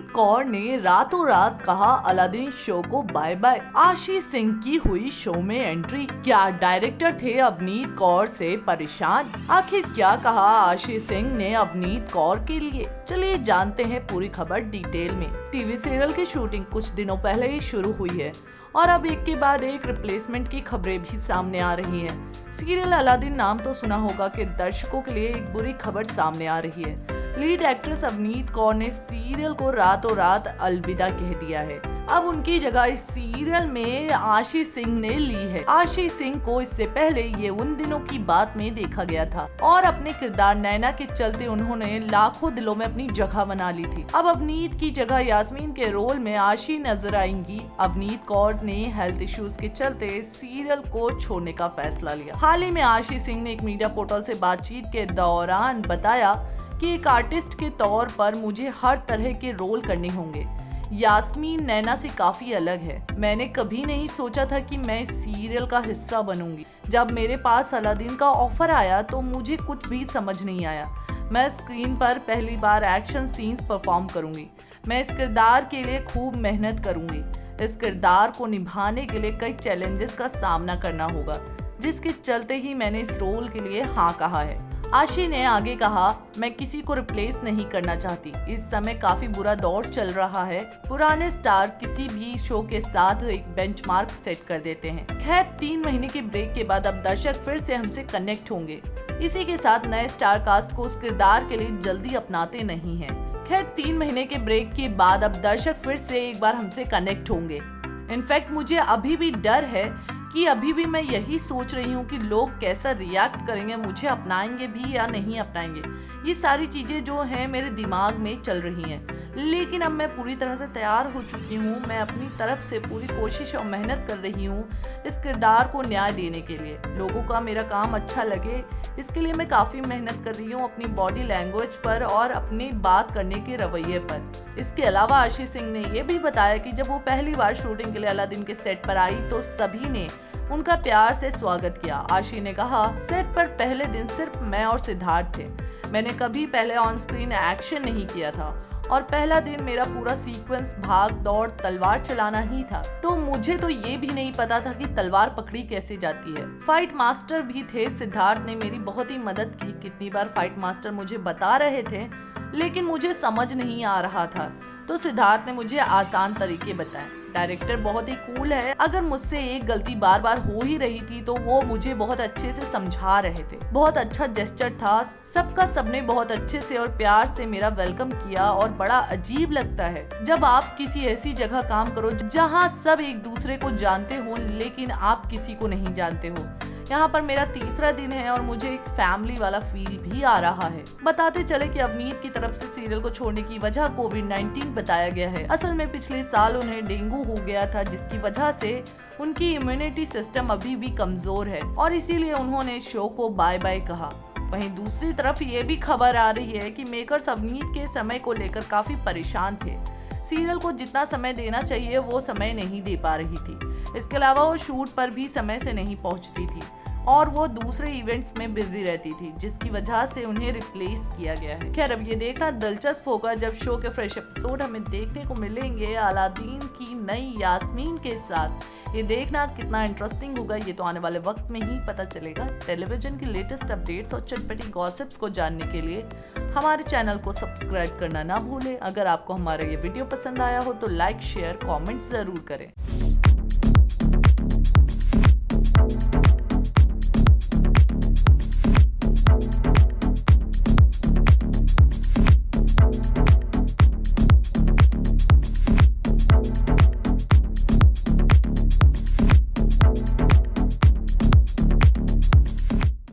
अवनीत कौर ने रातों रात कहा अलादीन शो को बाय बाय। आशीष सिंह की हुई शो में एंट्री। क्या डायरेक्टर थे अवनीत कौर से परेशान? आखिर क्या कहा आशीष सिंह ने अवनीत कौर के लिए? चलिए जानते हैं पूरी खबर डिटेल में। टीवी सीरियल की शूटिंग कुछ दिनों पहले ही शुरू हुई है और अब एक के बाद एक रिप्लेसमेंट की खबरें भी सामने आ रही हैं। सीरियल अलादीन नाम तो सुना होगा कि दर्शकों के लिए एक बुरी खबर सामने आ रही है। लीड एक्ट्रेस अवनीत कौर ने सीरियल को रातों रात अलविदा कह दिया है। अब उनकी जगह इस सीरियल में आशीष सिंह ने ली है। आशीष सिंह को इससे पहले ये उन दिनों की बात में देखा गया था और अपने किरदार नैना के चलते उन्होंने लाखों दिलों में अपनी जगह बना ली थी। अब अवनीत की जगह यास्मीन के रोल में आशी नजर आएंगी। अवनीत कौर ने हेल्थ इश्यूज के चलते सीरियल को छोड़ने का फैसला लिया। हाल ही में आशीष सिंह ने एक मीडिया पोर्टल से बातचीत के दौरान बताया कि एक आर्टिस्ट के तौर पर मुझे हर तरह के रोल करने होंगे। यास्मीन नैना से काफी अलग है। मैंने कभी नहीं सोचा था कि मैं इस सीरियल का हिस्सा बनूंगी। जब मेरे पास अलादीन का ऑफर आया तो मुझे कुछ भी समझ नहीं आया। मैं स्क्रीन पर पहली बार एक्शन सीन्स परफॉर्म करूंगी। मैं इस किरदार के लिए खूब मेहनत करूंगी। इस किरदार को निभाने के लिए कई चैलेंजेस का सामना करना होगा, जिसके चलते ही मैंने इस रोल के लिए हाँ कहा है। आशी ने आगे कहा, मैं किसी को रिप्लेस नहीं करना चाहती। इस समय काफी बुरा दौर चल रहा है। पुराने स्टार किसी भी शो के साथ एक बेंचमार्क सेट कर देते हैं। खैर 3 महीने के ब्रेक के बाद अब दर्शक फिर से हमसे कनेक्ट होंगे। इसी के साथ नए स्टार कास्ट को उस किरदार के लिए जल्दी अपनाते नहीं हैं। खैर 3 महीने के ब्रेक के बाद अब दर्शक फिर से एक बार हमसे कनेक्ट होंगे। इनफैक्ट मुझे अभी भी डर है कि अभी भी मैं यही सोच रही हूँ कि लोग कैसा रिएक्ट करेंगे, मुझे अपनाएंगे भी या नहीं अपनाएंगे। ये सारी चीजें जो हैं मेरे दिमाग में चल रही हैं, लेकिन अब मैं पूरी तरह से तैयार हो चुकी हूँ। मैं अपनी तरफ से पूरी कोशिश और मेहनत कर रही हूँ इस किरदार को न्याय देने के लिए। लोगों का मेरा काम अच्छा लगे, इसके लिए मैं काफ़ी मेहनत कर रही हूँ अपनी बॉडी लैंग्वेज पर और अपनी बात करने के रवैये पर। इसके अलावा आशीष सिंह ने यह भी बताया कि जब वो पहली बार शूटिंग के लिए अलादीन के सेट पर आई तो सभी ने उनका प्यार से स्वागत किया। आशी ने कहा, सेट पर पहले दिन सिर्फ मैं और सिद्धार्थ थे। मैंने कभी पहले ऑन स्क्रीन एक्शन नहीं किया था और पहला दिन मेरा पूरा सीक्वेंस भाग दौड़ तलवार चलाना ही था। तो मुझे तो ये भी नहीं पता था कि तलवार पकड़ी कैसे जाती है। फाइट मास्टर भी थे, सिद्धार्थ ने मेरी बहुत ही मदद की। कितनी बार फाइट मास्टर मुझे बता रहे थे लेकिन मुझे समझ नहीं आ रहा था, तो सिद्धार्थ ने मुझे आसान तरीके बताए। डायरेक्टर बहुत ही कूल है। अगर मुझसे एक गलती बार बार हो ही रही थी तो वो मुझे बहुत अच्छे से समझा रहे थे। बहुत अच्छा जेस्चर था सबका। सबने बहुत अच्छे से और प्यार से मेरा वेलकम किया और बड़ा अजीब लगता है जब आप किसी ऐसी जगह काम करो जहाँ सब एक दूसरे को जानते हो लेकिन आप किसी को नहीं जानते हो। यहाँ पर मेरा तीसरा दिन है और मुझे एक फैमिली वाला फील भी आ रहा है। बताते चले कि अवनीत की तरफ से सीरियल को छोड़ने की वजह कोविड-19 बताया गया है। असल में पिछले साल उन्हें डेंगू हो गया था, जिसकी वजह से उनकी इम्यूनिटी सिस्टम अभी भी कमजोर है और इसीलिए उन्होंने शो को बाय बाय कहा। वहीं दूसरी तरफ ये भी खबर आ रही है कि मेकर्स अवनीत के समय को लेकर काफी परेशान थे। सीरियल को जितना समय देना चाहिए वो समय नहीं दे पा रही थी। इसके अलावा वो शूट पर भी समय से नहीं पहुंचती थी और वो दूसरे इवेंट्स में बिजी रहती थी, जिसकी वजह से उन्हें रिप्लेस किया गया है। खैर अब ये देखना दिलचस्प होगा जब शो के फ्रेश एपिसोड हमें देखने को मिलेंगे अलादीन की नई यास्मीन के साथ। ये देखना कितना इंटरेस्टिंग होगा ये तो आने वाले वक्त में ही पता चलेगा। टेलीविजन की लेटेस्ट अपडेट्स और चटपटी गॉसिप्स को जानने के लिए हमारे चैनल को सब्सक्राइब करना ना भूलें। अगर आपको हमारा ये वीडियो पसंद आया हो तो लाइक शेयर कॉमेंट जरूर करें।